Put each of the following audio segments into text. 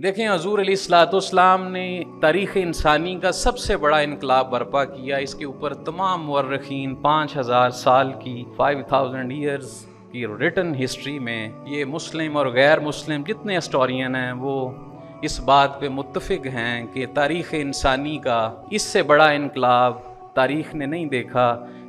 देखें, हजूर अलैहिस्सलाम ने तारीख़ इंसानी का सबसे बड़ा इनकलाब बर्पा किया। इसके ऊपर तमाम मुअर्रिखीन 5000 साल की 5000 ईयर्स की रिटन हिस्ट्री में ये मुस्लिम और गैर मुस्लिम जितने हिस्टोरियन हैं वो इस बात पे मुत्तफिक हैं कि तारीख़ इंसानी का इससे बड़ा इनकलाब तारीख़ ने नहीं देखा,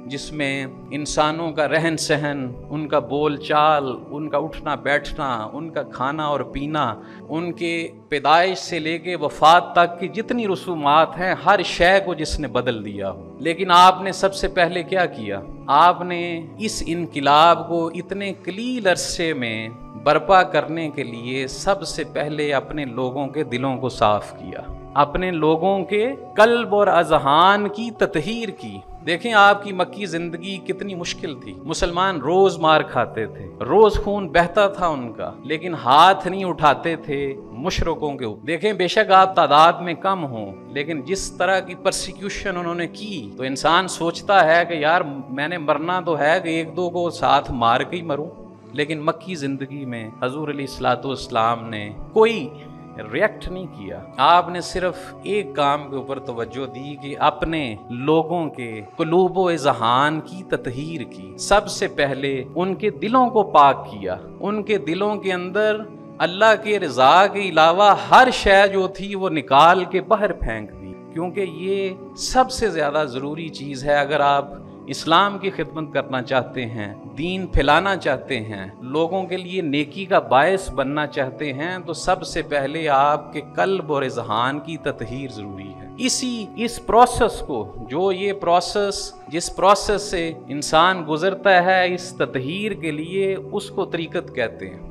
जिसमें इंसानों का रहन सहन, उनका बोल चाल, उनका उठना बैठना, उनका खाना और पीना, उनके पैदाइश से लेके वफ़ात तक की जितनी रसूमात हैं, हर शय को जिसने बदल दिया हो। लेकिन आपने सबसे पहले क्या किया? आपने इस इनकिलाब को इतने कलील अरसे में बर्पा करने के लिए सबसे पहले अपने लोगों के दिलों को साफ किया, अपने लोगों के कल्ब और अज़हान की ततहीर की। देखें, आपकी मक्की ज़िंदगी कितनी मुश्किल थी। मुसलमान रोज़ मार खाते थे, रोज़ खून बहता था उनका, लेकिन हाथ नहीं उठाते थे मुशरिकों के ऊपर। देखें, बेशक आप तादाद में कम हों, लेकिन जिस तरह की परसिक्यूशन उन्होंने की तो इंसान सोचता है कि यार मैंने मरना तो है कि एक दो को साथ मार के ही मरूं। लेकिन मक्की ज़िंदगी में हजूर अलैहिस्सलाम ने कोई रिएक्ट नहीं किया। आपने सिर्फ एक काम के ऊपर तवज्जो दी कि अपने लोगों के कुलूबो इज़हान की ततहीर की। सबसे पहले उनके दिलों को पाक किया, उनके दिलों के अंदर अल्लाह के रज़ा के अलावा हर शय जो थी वो निकाल के बाहर फेंक दी, क्योंकि ये सबसे ज़्यादा ज़रूरी चीज़ है। अगर आप इस्लाम की खिदमत करना चाहते हैं, दीन फैलाना चाहते हैं, लोगों के लिए नेकी का बायस बनना चाहते हैं, तो सबसे पहले आपके कल्ब और इज़हान की ततहीर ज़रूरी है। इस प्रोसेस को, जो ये प्रोसेस जिस प्रोसेस से इंसान गुजरता है इस ततहीर के लिए, उसको तरीक़त कहते हैं।